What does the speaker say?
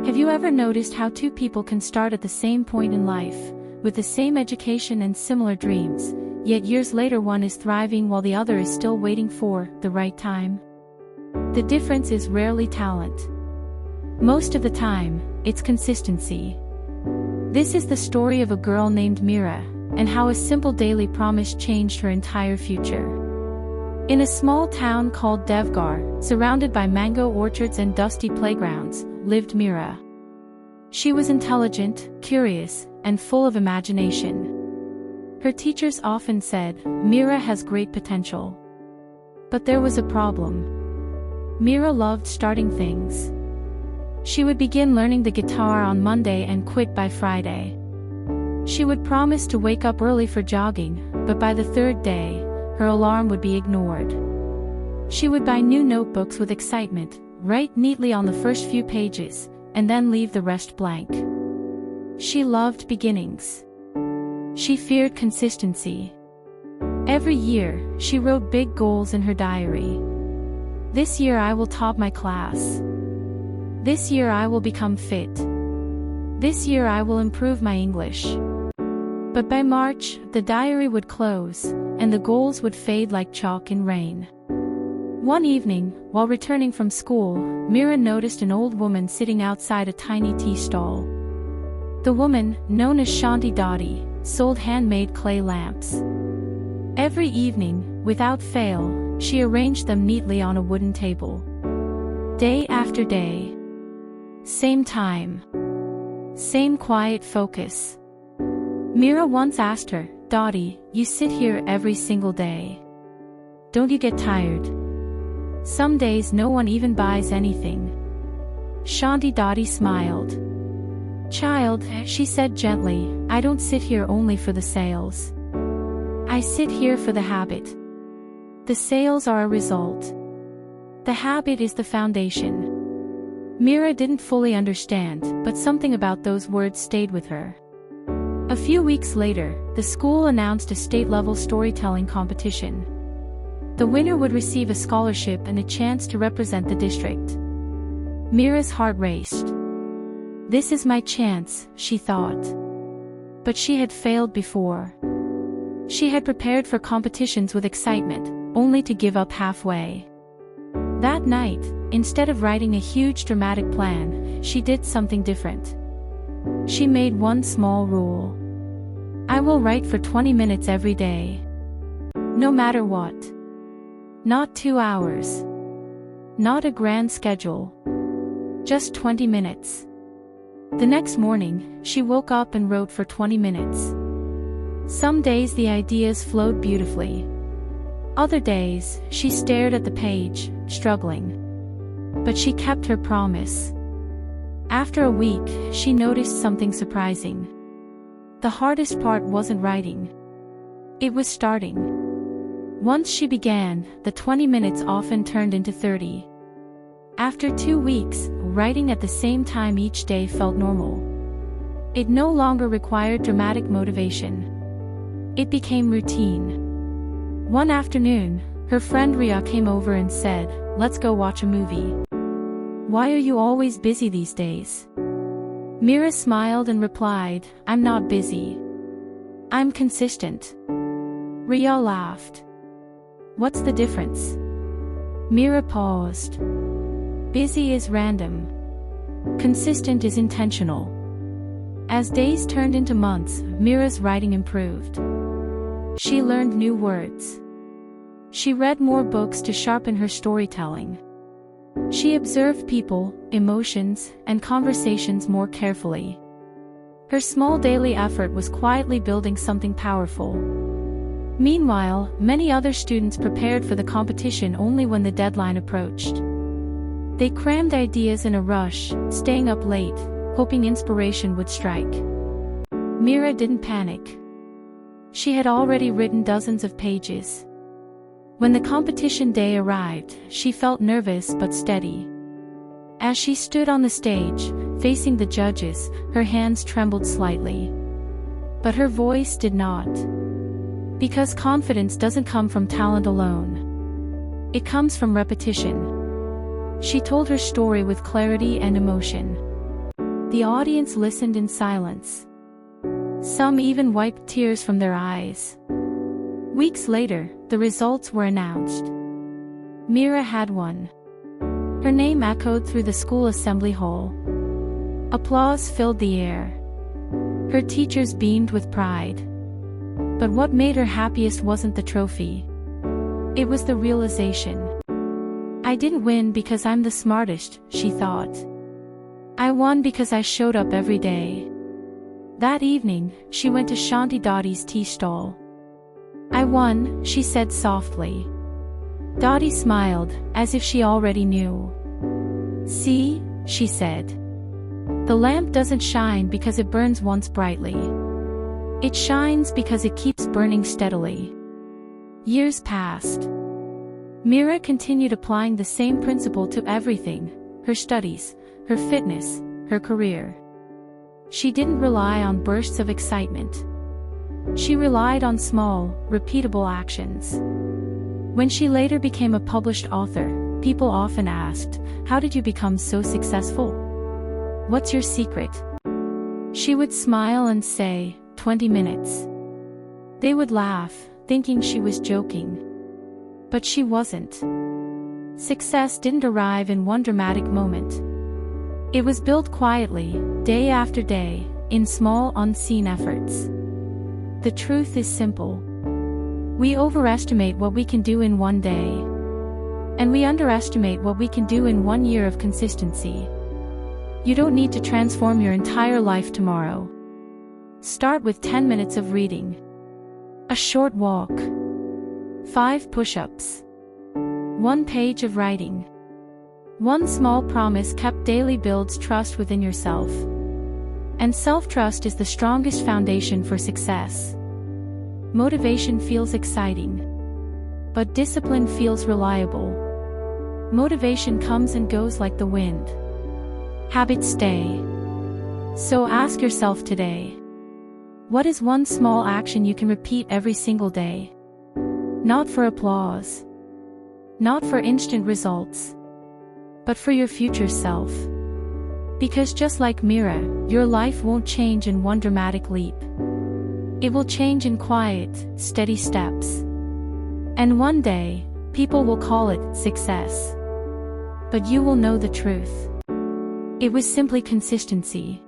Have you ever noticed how two people can start at the same point in life, with the same education and similar dreams, yet years later one is thriving while the other is still waiting for the right time? The difference is rarely talent. Most of the time, it's consistency. This is the story of a girl named Meera, and how a simple daily promise changed her entire future. In a small town called Devgar, surrounded by mango orchards and dusty playgrounds, lived Meera. She was intelligent, curious, and full of imagination. Her teachers often said, "Meera has great potential." But there was a problem. Meera loved starting things. She would begin learning the guitar on Monday and quit by Friday. She would promise to wake up early for jogging, but by the third day, her alarm would be ignored. She would buy new notebooks with excitement, write neatly on the first few pages, and then leave the rest blank. She loved beginnings. She feared consistency. Every year, she wrote big goals in her diary. "This year I will top my class. This year I will become fit. This year I will improve my English." But by March, the diary would close, and the goals would fade like chalk in rain. One evening, while returning from school, Meera noticed an old woman sitting outside a tiny tea stall. The woman, known as Shanti Dadi, sold handmade clay lamps. Every evening, without fail, she arranged them neatly on a wooden table. Day after day. Same time. Same quiet focus. Meera once asked her, "Dadi, you sit here every single day. Don't you get tired? Some days no one even buys anything." Shanti Dadi smiled. "Child," she said gently, "I don't sit here only for the sales. I sit here for the habit. The sales are a result. The habit is the foundation." Meera didn't fully understand, but something about those words stayed with her. A few weeks later, the school announced a state-level storytelling competition. The winner would receive a scholarship and a chance to represent the district. Meera's heart raced. "This is my chance," she thought. But she had failed before. She had prepared for competitions with excitement, only to give up halfway. That night, instead of writing a huge dramatic plan, she did something different. She made one small rule. "I will write for 20 minutes every day. No matter what. Not 2 hours. Not a grand schedule. Just 20 minutes." The next morning, she woke up and wrote for 20 minutes. Some days the ideas flowed beautifully. Other days, she stared at the page, struggling. But she kept her promise. After a week, she noticed something surprising. The hardest part wasn't writing. It was starting. Once she began, the 20 minutes often turned into 30. After 2 weeks, writing at the same time each day felt normal. It no longer required dramatic motivation. It became routine. One afternoon, her friend Ria came over and said, "Let's go watch a movie. Why are you always busy these days?" Meera smiled and replied, "I'm not busy. I'm consistent." Ria laughed. "What's the difference?" Meera paused. "Busy is random. Consistent is intentional." As days turned into months, Meera's writing improved. She learned new words. She read more books to sharpen her storytelling. She observed people, emotions, and conversations more carefully. Her small daily effort was quietly building something powerful. Meanwhile, many other students prepared for the competition only when the deadline approached. They crammed ideas in a rush, staying up late, hoping inspiration would strike. Meera didn't panic. She had already written dozens of pages. When the competition day arrived, she felt nervous but steady. As she stood on the stage, facing the judges, her hands trembled slightly. But her voice did not. Because confidence doesn't come from talent alone. It comes from repetition. She told her story with clarity and emotion. The audience listened in silence. Some even wiped tears from their eyes. Weeks later, the results were announced. Meera had won. Her name echoed through the school assembly hall. Applause filled the air. Her teachers beamed with pride. But what made her happiest wasn't the trophy. It was the realization. I didn't win because I'm the smartest, she thought. I won because I showed up every day. That evening, she went to Shanti Dotty's tea stall. I won, she said softly. Dotty smiled, as if she already knew. See, she said. The lamp doesn't shine because it burns once brightly. It shines because it keeps burning steadily. Years passed. Meera continued applying the same principle to everything: her studies, her fitness, her career. She didn't rely on bursts of excitement. She relied on small, repeatable actions. When she later became a published author, people often asked, "How did you become so successful? What's your secret?" She would smile and say, 20 minutes. They would laugh, thinking she was joking. But she wasn't. Success didn't arrive in one dramatic moment. It was built quietly, day after day, in small unseen efforts. The truth is simple. We overestimate what we can do in one day. And we underestimate what we can do in 1 year of consistency. You don't need to transform your entire life tomorrow. Start with 10 minutes of reading. A short walk. 5 push-ups. 1 page of writing. One small promise kept daily builds trust within yourself. And self-trust is the strongest foundation for success. Motivation feels exciting. But discipline feels reliable. Motivation comes and goes like the wind. Habits stay. So ask yourself today, what is one small action you can repeat every single day? Not for applause. Not for instant results. But for your future self. Because just like Meera, your life won't change in one dramatic leap. It will change in quiet, steady steps. And one day, people will call it success. But you will know the truth. It was simply consistency.